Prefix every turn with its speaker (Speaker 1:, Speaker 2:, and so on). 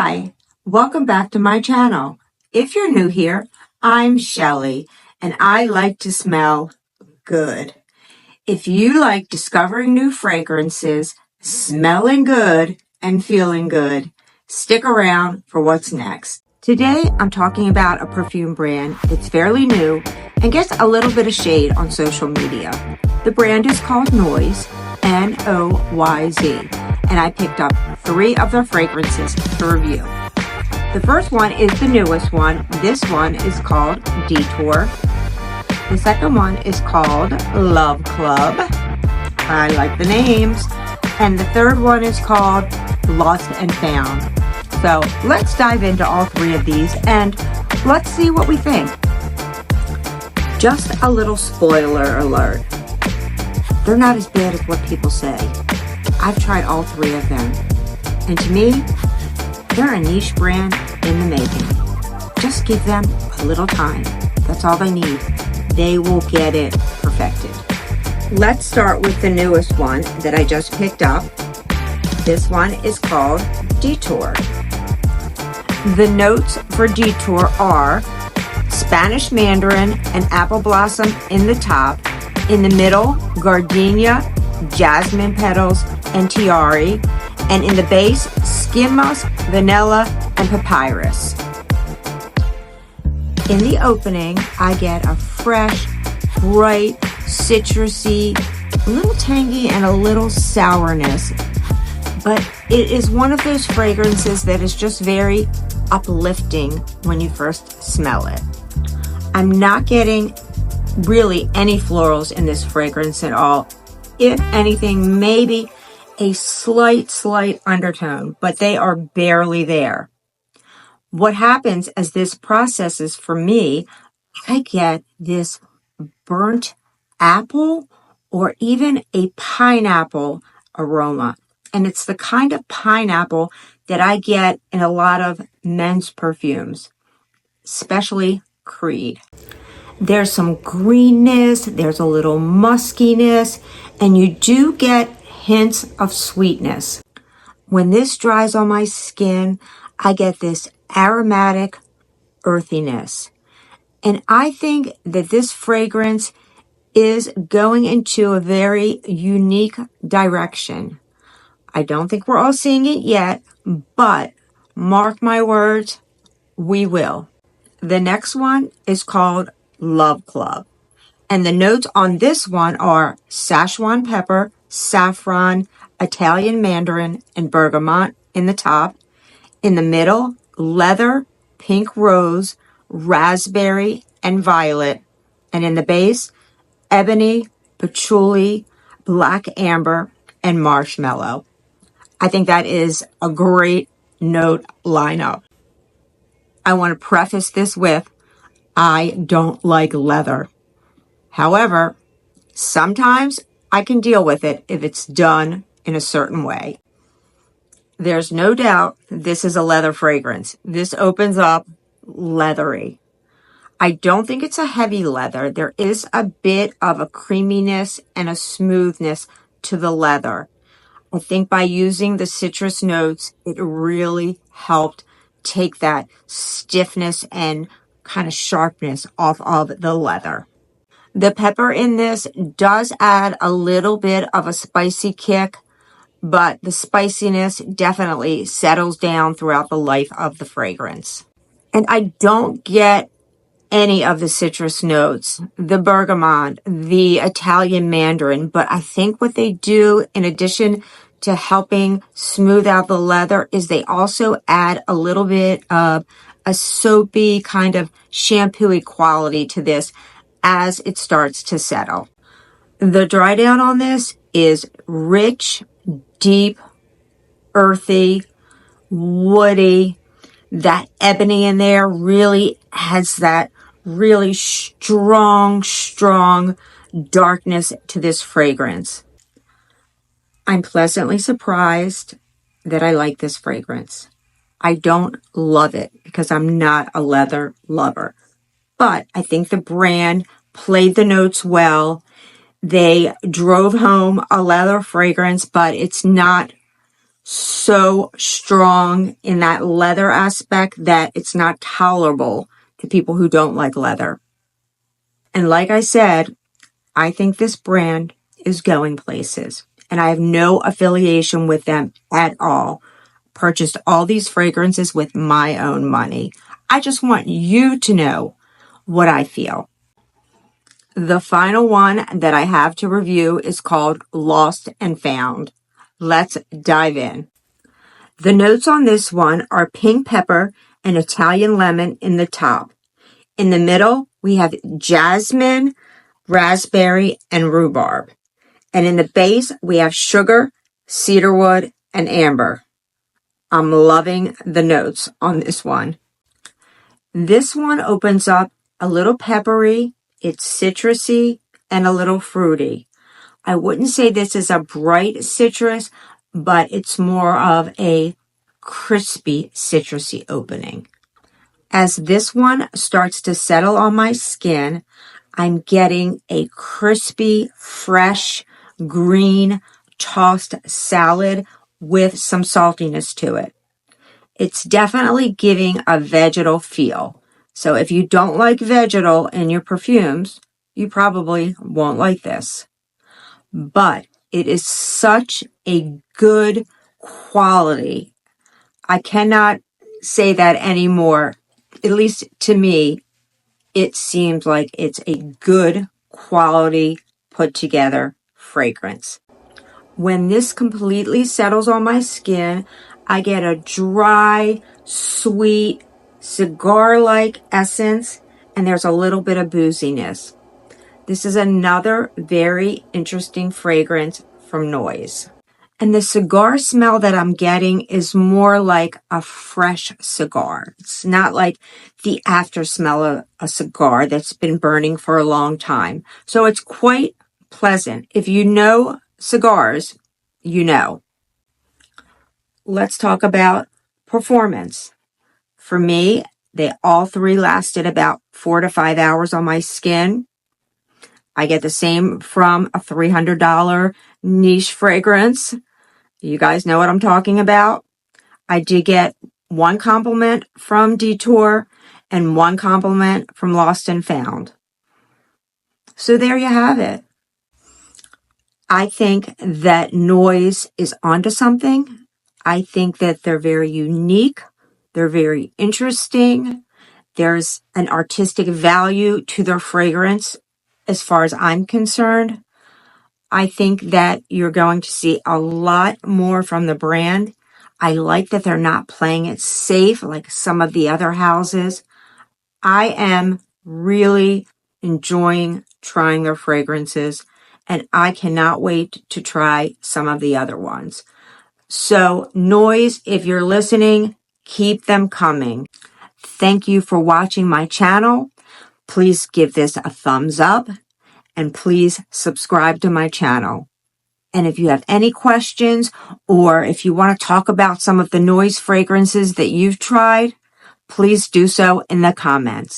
Speaker 1: Hi, welcome back to my channel. If you're new here, I'm Shelly, and I like to smell good. If you like discovering new fragrances, smelling good, and feeling good, stick around for what's next. Today, I'm talking about a perfume brand that's fairly new and gets a little bit of shade on social media. The brand is called NOYZ, NOYZ, and I picked up 3 of their fragrances to review. The first one is the newest one. This one is called Detour. The second one is called Love Club. I like the names. And the third one is called Lost+Found. So let's dive into all 3 of these and let's see what we think. Just a little spoiler alert. They're not as bad as what people say. I've tried all 3 of them. And to me, they're a niche brand in the making. Just give them a little time. That's all they need. They will get it perfected. Let's start with the newest one that I just picked up. This one is called Detour. The notes for Detour are Spanish Mandarin and apple blossom in the top. In the middle, gardenia, jasmine petals, and tiare. And in the base, skin musk, vanilla, and papyrus. In the opening, I get a fresh, bright, citrusy, a little tangy, and a little sourness. But it is one of those fragrances that is just very uplifting when you first smell it. I'm not getting really any florals in this fragrance at all. If anything, maybe a slight undertone, but they are barely there. What happens as this processes for me, I get this burnt apple or even a pineapple aroma. And it's the kind of pineapple that I get in a lot of men's perfumes, especially Creed. There's some greenness, there's a little muskiness, and you do get hints of sweetness. When this dries on my skin, I get this aromatic earthiness. And I think that this fragrance is going into a very unique direction. I don't think we're all seeing it yet, but mark my words, we will. The next one is called Love Club. And the notes on this one are Szechuan pepper, saffron, Italian mandarin, and bergamot in the top. In the middle, leather, pink rose, raspberry, and violet. And in the base, ebony, patchouli, black amber, and marshmallow. I think that is a great note lineup. I want to preface this with, I don't like leather. However, sometimes I can deal with it if it's done in a certain way. There's no doubt this is a leather fragrance. This opens up leathery. I don't think it's a heavy leather. There is a bit of a creaminess and a smoothness to the leather. I think by using the citrus notes, it really helped take that stiffness and kind of sharpness off of the leather. The pepper in this does add a little bit of a spicy kick, but the spiciness definitely settles down throughout the life of the fragrance. And I don't get any of the citrus notes, the bergamot, the Italian mandarin, but I think what they do in addition to helping smooth out the leather is they also add a little bit of a soapy kind of shampoo-y quality to this as it starts to settle. The dry down on this is rich, deep, earthy, woody. That ebony in there really has that really strong darkness to this fragrance. I'm pleasantly surprised that I like this fragrance. I don't love it because I'm not a leather lover, but I think the brand played the notes well. They drove home a leather fragrance, but it's not so strong in that leather aspect that it's not tolerable to people who don't like leather. And like I said, I think this brand is going places, and I have no affiliation with them at all. Purchased all these fragrances with my own money. I just want you to know what I feel. The final one that I have to review is called Lost and Found. Let's dive in. The notes on this one are pink pepper and Italian lemon in the top. In the middle, we have jasmine, raspberry, and rhubarb. And in the base, we have sugar, cedarwood, and amber. I'm loving the notes on this one. This one opens up a little peppery, it's citrusy, and a little fruity. I wouldn't say this is a bright citrus, but it's more of a crispy citrusy opening. As this one starts to settle on my skin, I'm getting a crispy, fresh, green, tossed salad with some saltiness to it. It's definitely giving a vegetal feel. So if you don't like vegetal in your perfumes, you probably won't like this. But it is such a good quality. I cannot say that anymore. At least to me, it seems like it's a good quality put together fragrance. When this completely settles on my skin, I get a dry, sweet, cigar-like essence, and there's a little bit of booziness. This is another very interesting fragrance from NOYZ. And the cigar smell that I'm getting is more like a fresh cigar. It's not like the after smell of a cigar that's been burning for a long time. So it's quite pleasant. If you know cigars, you know. Let's talk about performance. For me, they all three lasted about 4 to 5 hours on my skin. I get the same from a $300 niche fragrance. You guys know what I'm talking about. I did get one compliment from Detour and one compliment from Lost+Found. So there you have it. I think that NOYZ is onto something. I think that they're very unique. They're very interesting. There's an artistic value to their fragrance as far as I'm concerned. I think that you're going to see a lot more from the brand. I like that they're not playing it safe like some of the other houses. I am really enjoying trying their fragrances, and I cannot wait to try some of the other ones. So, NOYZ, if you're listening, keep them coming. Thank you for watching my channel. Please give this a thumbs up. And please subscribe to my channel. And if you have any questions, or if you want to talk about some of the NOYZ fragrances that you've tried, please do so in the comments.